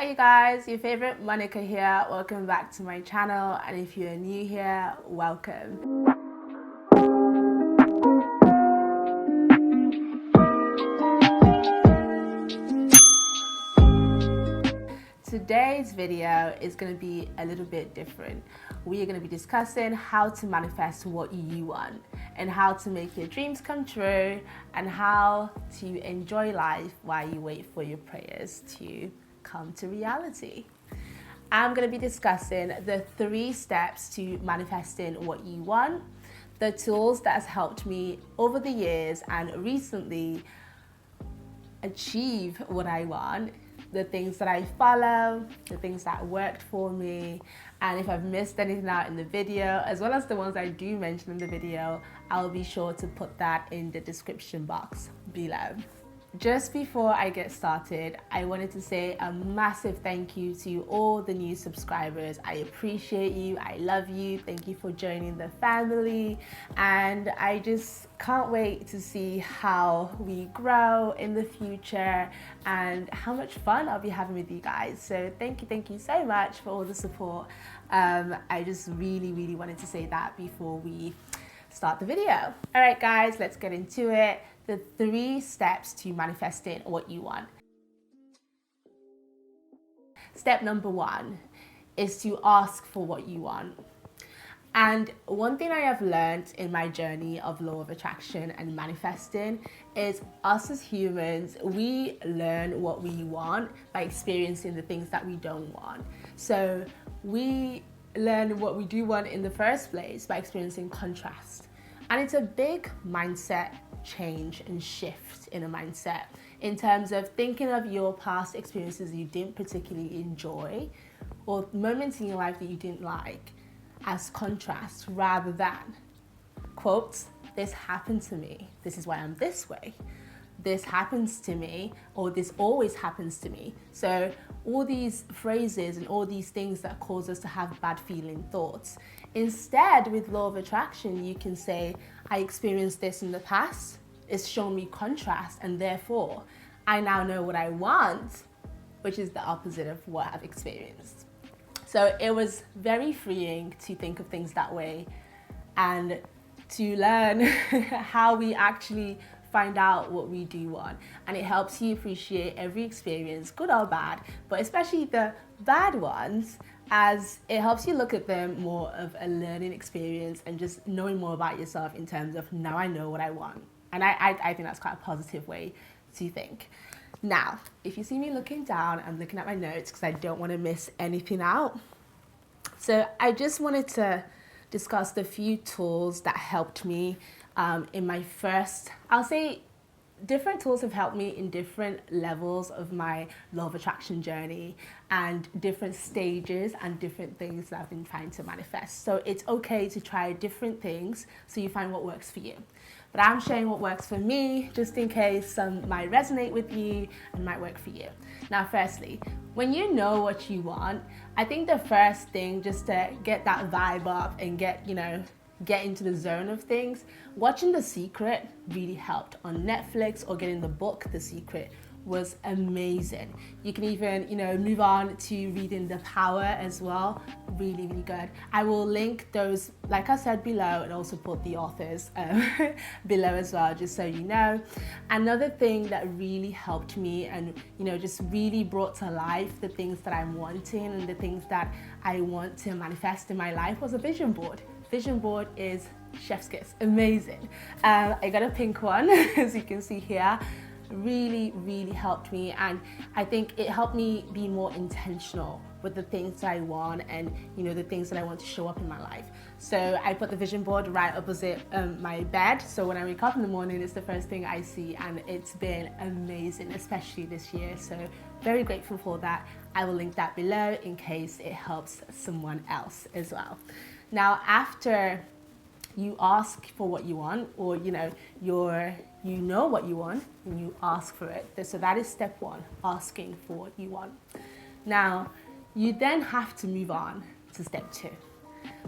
Hi you guys, your favorite Monica here. Welcome back to my channel, and if you're new here, welcome. Today's video is going to be a little bit different. We are going to be discussing how to manifest what you want and how to make your dreams come true and how to enjoy life while you wait for your prayers to come to reality. I'm going to be discussing the 3 steps to manifesting what you want, the tools that has helped me over the years and recently achieve what I want, the things that I follow, the things that worked for me, and if I've missed anything out in the video, as well as the ones I do mention in the video, I'll be sure to put that in the description box below. Just before I get started, I wanted to say a massive thank you to all the new subscribers. I appreciate you, I love you, thank you for joining the family, and I just can't wait to see how we grow in the future and how much fun I'll be having with you guys. So thank you so much for all the support. I just really wanted to say that before we start the video. All right guys, let's get into it. The 3 steps to manifesting what you want. Step number 1 is to ask for what you want. And one thing I have learned in my journey of law of attraction and manifesting is us as humans, we learn what we want by experiencing the things that we don't want. So we learn what we do want in the first place by experiencing contrast. And it's a big mindset change and shift in a mindset in terms of thinking of your past experiences you didn't particularly enjoy or moments in your life that you didn't like as contrast, rather than, quotes, this happened to me, this is why I'm this way, this happens to me, or this always happens to me. So all these phrases and all these things that cause us to have bad feeling thoughts. Instead, with law of attraction, you can say, I experienced this in the past, it's shown me contrast, and therefore I now know what I want, which is the opposite of what I've experienced. So it was very freeing to think of things that way and to learn how we actually find out what we do want. And it helps you appreciate every experience, good or bad, but especially the bad ones, as it helps you look at them more of a learning experience and just knowing more about yourself in terms of, now I know what I want. And I think that's quite a positive way to think. Now, if you see me looking down, I'm looking at my notes because I don't want to miss anything out. So I just wanted to discuss the few tools that helped me in my first, I'll say, different tools have helped me in different levels of my law of attraction journey and different stages and different things that I've been trying to manifest. So it's okay to try different things so you find what works for you. But I'm sharing what works for me just in case some might resonate with you and might work for you. Now, firstly, when you know what you want, I think the first thing, just to get that vibe up and get into the zone of things, watching The Secret really helped on Netflix, or getting the book The Secret was amazing. You can even move on to reading The Power as well, really good. I will link those, like I said, below, and also put the authors below as well, just so you know. Another thing that really helped me and just really brought to life the things that I'm wanting and the things that I want to manifest in my life was a vision board. Vision board is chef's kiss, amazing. I got a pink one, as you can see here. Really helped me, and I think it helped me be more intentional with the things that I want and the things that I want to show up in my life. So I put the vision board right opposite my bed, so when I wake up in the morning, it's the first thing I see, and it's been amazing, especially this year. So very grateful for that. I will link that below in case it helps someone else as well. Now, after you ask for what you want, or you know what you want and you ask for it. So that is step 1, asking for what you want. Now, you then have to move on to step 2.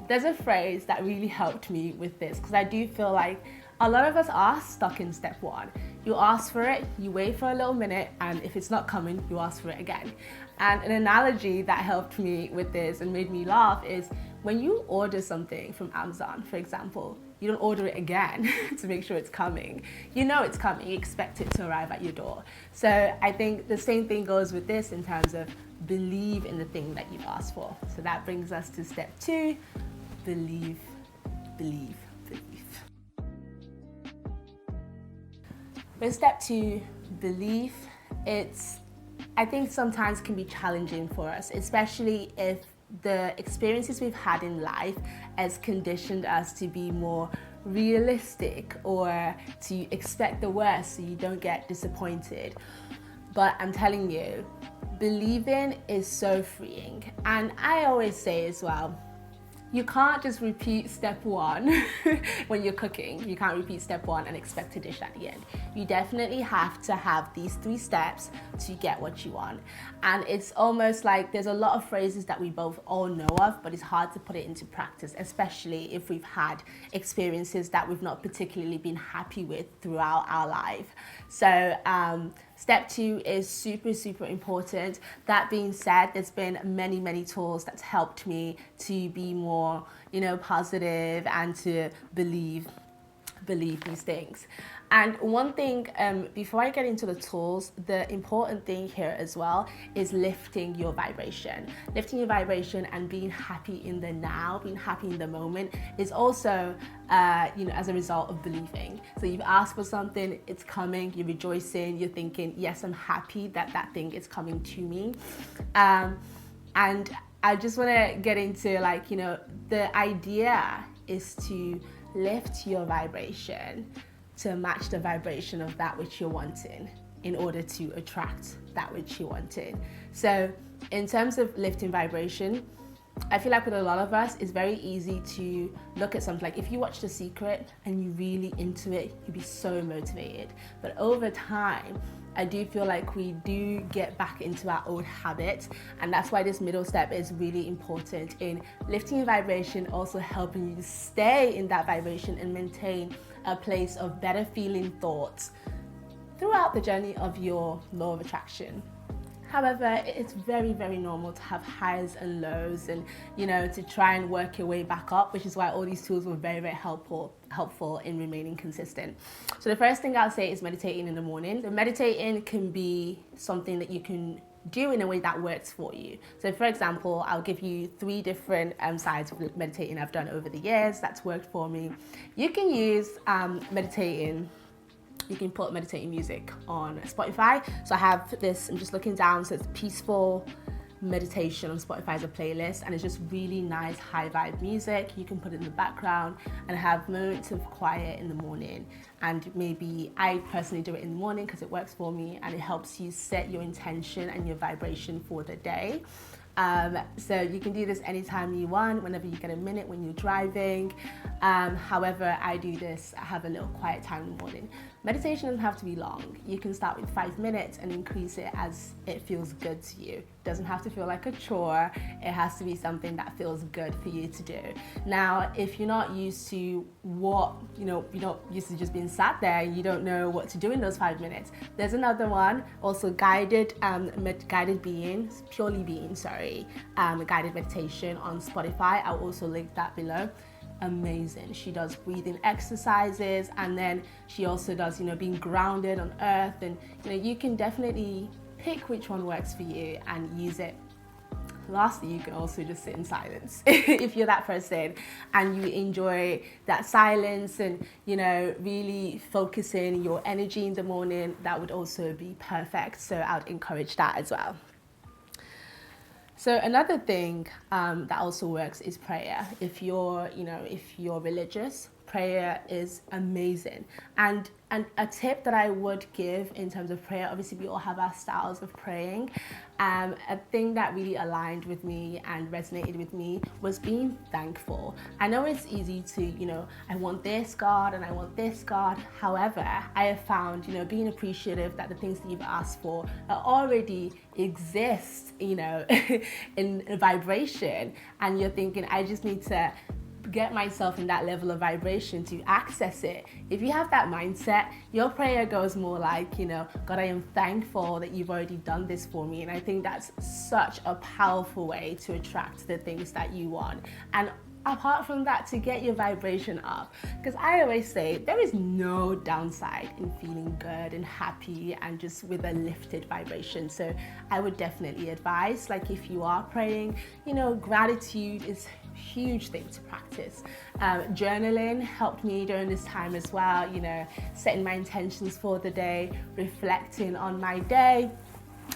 There's a phrase that really helped me with this, because I do feel like A lot of us are stuck in step one. You ask for it, you wait for a little minute, and if it's not coming, you ask for it again. And an analogy that helped me with this and made me laugh is when you order something from Amazon, for example, you don't order it again to make sure it's coming. You know it's coming, you expect it to arrive at your door. So I think the same thing goes with this in terms of believe in the thing that you've asked for. So that brings us to step 2, believe, believe, believe. With step 2, belief, I think sometimes can be challenging for us, especially if the experiences we've had in life has conditioned us to be more realistic or to expect the worst so you don't get disappointed. But I'm telling you, believing is so freeing. And I always say as well, you can't just repeat step 1 when you're cooking. You can't repeat step 1 and expect a dish at the end. You definitely have to have these 3 steps to get what you want. And it's almost like there's a lot of phrases that we both all know of, but it's hard to put it into practice, especially if we've had experiences that we've not particularly been happy with throughout our life. So step 2 is super, super important. That being said, there's been many, many tools that's helped me to be more, positive and to believe these things. And one thing, before I get into the tools, the important thing here as well is lifting your vibration. Lifting your vibration and being happy in the now, being happy in the moment is also, as a result of believing. So you've asked for something, it's coming, you're rejoicing, you're thinking, yes, I'm happy that that thing is coming to me. And I just want to get into the idea is to lift your vibration to match the vibration of that which you're wanting in order to attract that which you're wanting. So in terms of lifting vibration, I feel like with a lot of us, it's very easy to look at something like if you watch The Secret and you're really into it, you'd be so motivated. But over time, I do feel like we do get back into our old habits, and that's why this middle step is really important in lifting your vibration, also helping you to stay in that vibration and maintain a place of better feeling thoughts throughout the journey of your law of attraction. However, it's very, very normal to have highs and lows and, to try and work your way back up, which is why all these tools were very, very helpful in remaining consistent. So the first thing I'll say is meditating in the morning. So meditating can be something that you can do in a way that works for you. So for example, I'll give you 3 different sides of meditating I've done over the years that's worked for me. You can use meditating. You can put meditating music on Spotify. So I have this, I'm just looking down, so it's peaceful meditation on Spotify as a playlist, and it's just really nice high vibe music. You can put it in the background and have moments of quiet in the morning. And maybe I personally do it in the morning because it works for me and it helps you set your intention and your vibration for the day. So you can do this anytime you want, whenever you get a minute when you're driving. However, I do this, I have a little quiet time in the morning. Meditation doesn't have to be long. You can start with 5 minutes and increase it as it feels good to you. It doesn't have to feel like a chore. It has to be something that feels good for you to do. Now, if you're not used to you're not used to just being sat there and you don't know what to do in those 5 minutes, there's another one, also guided being, purely being, guided meditation on Spotify. I'll also link that below. Amazing. She does breathing exercises, and then she also does being grounded on earth, and you can definitely pick which one works for you and use it. Lastly, you can also just sit in silence if you're that person and you enjoy that silence and really focusing your energy in the morning. That would also be perfect, so I'd encourage that as well. So another thing that also works is prayer. If you're religious, prayer is amazing. And a tip that I would give in terms of prayer, obviously we all have our styles of praying. A thing that really aligned with me and resonated with me was being thankful. I know it's easy to, I want this God and I want this God. However, I have found, being appreciative that the things that you've asked for already exist, in a vibration, and you're thinking, I just need to get myself in that level of vibration to access it. If you have that mindset, your prayer goes more like, God, I am thankful that you've already done this for me. And I think that's such a powerful way to attract the things that you want. And apart from that, to get your vibration up, because I always say there is no downside in feeling good and happy and just with a lifted vibration. So I would definitely advise, like, if you are praying, gratitude is a huge thing to practice. Journaling helped me during this time as well, setting my intentions for the day, reflecting on my day.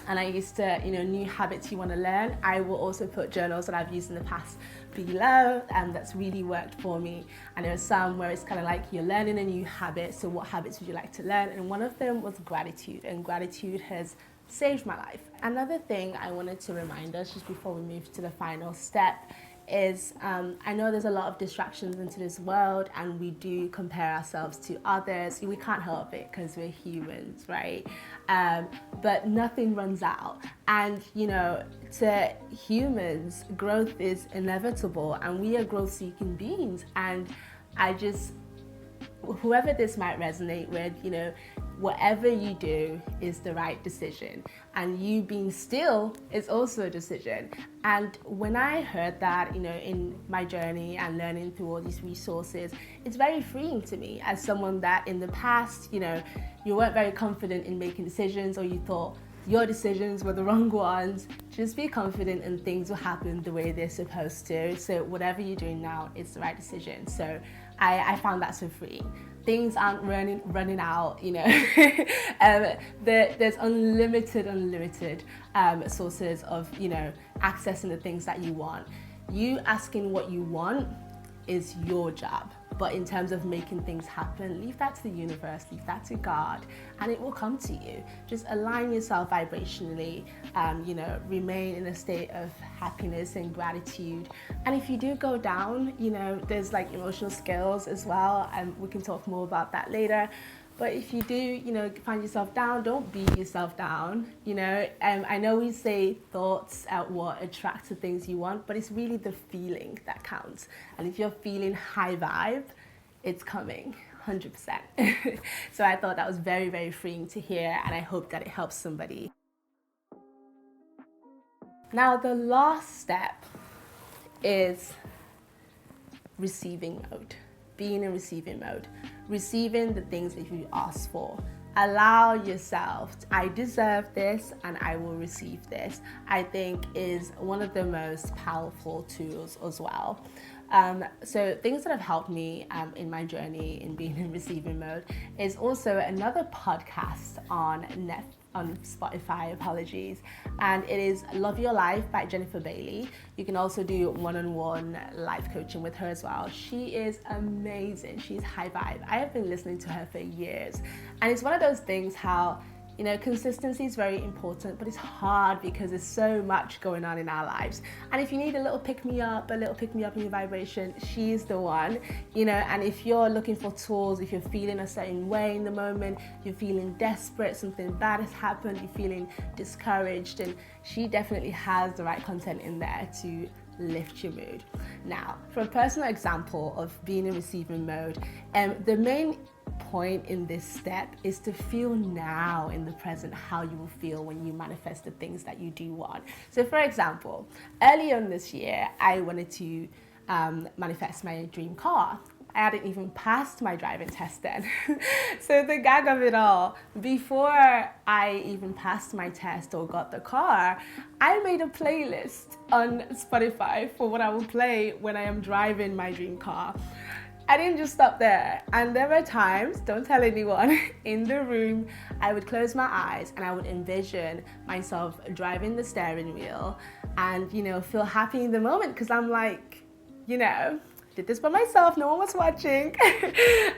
And I used to, new habits you want to learn, I will also put journals that I've used in the past below, and that's really worked for me. And there are some where it's kind of like you're learning a new habit, so what habits would you like to learn? And one of them was gratitude, and gratitude has saved my life. Another thing I wanted to remind us just before we move to the final step is I know there's a lot of distractions into this world, and we do compare ourselves to others. We can't help it because we're humans, right? But nothing runs out. And, to humans, growth is inevitable, and we are growth-seeking beings. And whoever this might resonate with, whatever you do is the right decision, and you being still is also a decision. And when I heard that, in my journey and learning through all these resources, it's very freeing to me as someone that in the past, you weren't very confident in making decisions, or you thought your decisions were the wrong ones. Just be confident and things will happen the way they're supposed to. So whatever you're doing now, it's the right decision. So I found that so freeing. Things aren't running out, there's unlimited sources of, accessing the things that you want. You asking what you want is your job. But in terms of making things happen, leave that to the universe, leave that to God, and it will come to you. Just align yourself vibrationally, remain in a state of happiness and gratitude. And if you do go down, there's like emotional skills as well, and we can talk more about that later. But if you do, find yourself down, don't beat yourself down. I know we say thoughts at what attracts the things you want, but it's really the feeling that counts. And if you're feeling high vibe, it's coming, 100%. So I thought that was very, very freeing to hear, and I hope that it helps somebody. Now, the last step is receiving mode. Being in receiving mode. Receiving the things that you ask for. Allow yourself, I deserve this and I will receive this, I think is one of the most powerful tools as well. So things that have helped me in my journey in being in receiving mode is also another podcast on Spotify, and it is Love Your Life by Jennifer Bailey. You can also do one-on-one life coaching with her as well. She is amazing. She's high vibe. I have been listening to her for years, and it's one of those things how consistency is very important, but it's hard because there's so much going on in our lives. And if you need a little pick-me-up in your vibration, she's the one, and if you're looking for tools, if you're feeling a certain way in the moment, you're feeling desperate, something bad has happened, you're feeling discouraged, and she definitely has the right content in there to lift your mood. Now, for a personal example of being in receiving mode, the main point in this step is to feel now in the present how you will feel when you manifest the things that you do want. So for example, earlier in this year, I wanted to manifest my dream car. I hadn't even passed my driving test then. So the gag of it all, before I even passed my test or got the car, I made a playlist on Spotify for what I will play when I am driving my dream car. I didn't just stop there. And there were times, don't tell anyone, in the room, I would close my eyes and I would envision myself driving the steering wheel and, feel happy in the moment because I'm like, did this by myself, no one was watching.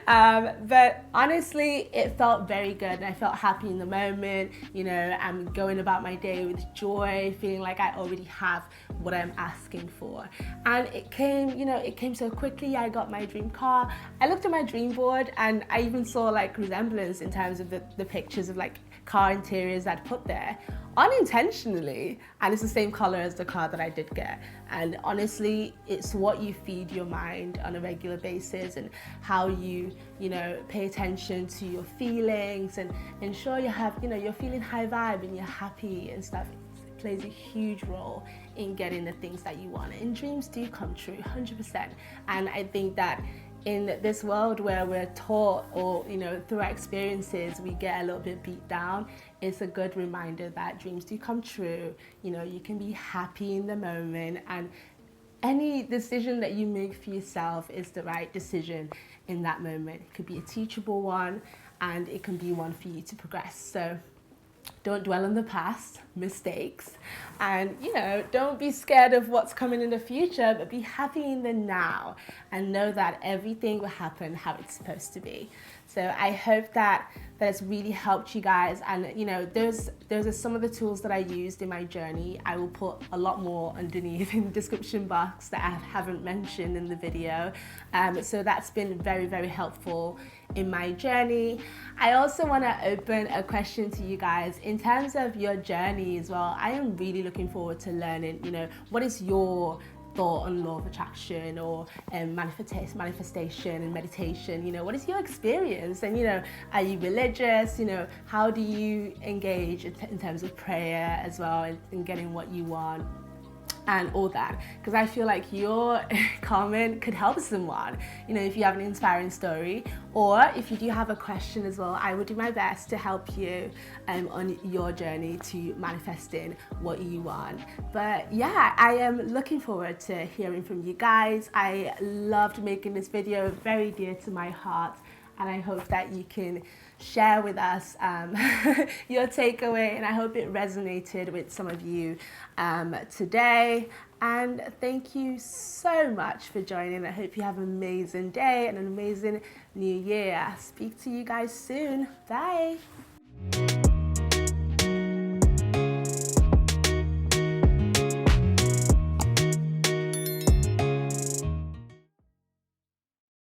But honestly, it felt very good and I felt happy in the moment. I'm going about my day with joy, feeling like I already have what I'm asking for. And it came so quickly. I got my dream car. I looked at my dream board and I even saw like resemblance in terms of the pictures of like car interiors I'd put there. unintentionally, and it's the same color as the card that I did get. And honestly, it's what you feed your mind on a regular basis, and how you pay attention to your feelings, and ensure you have, you're feeling high vibe and you're happy and stuff. It plays a huge role in getting the things that you want, and dreams do come true 100%. And I think that in this world where we're taught, or through our experiences, we get a little bit beat down, it's a good reminder that dreams do come true. You can be happy in the moment, and any decision that you make for yourself is the right decision in that moment. It could be a teachable one, and it can be one for you to progress. So don't dwell on the past mistakes, and don't be scared of what's coming in the future, but be happy in the now, and know that everything will happen how it's supposed to be. So I hope that has really helped you guys. And those are some of the tools that I used in my journey. I will put a lot more underneath in the description box that I haven't mentioned in the video. So that's been very, very helpful in my journey. I also want to open a question to you guys in terms of your journey as well. I am really looking forward to learning, what is your thought on law of attraction, or manifestation and meditation. What is your experience? And are you religious? How do you engage in terms of prayer as well, and getting what you want and all that? Because I feel like your comment could help someone, if you have an inspiring story, or if you do have a question as well. I will do my best to help you on your journey to manifesting what you want. But yeah, I am looking forward to hearing from you guys. I loved making this video, very dear to my heart, and I hope that you can share with us your takeaway, and I hope it resonated with some of you today. And thank you so much for joining. I hope you have an amazing day and an amazing new year. Speak to you guys soon. Bye.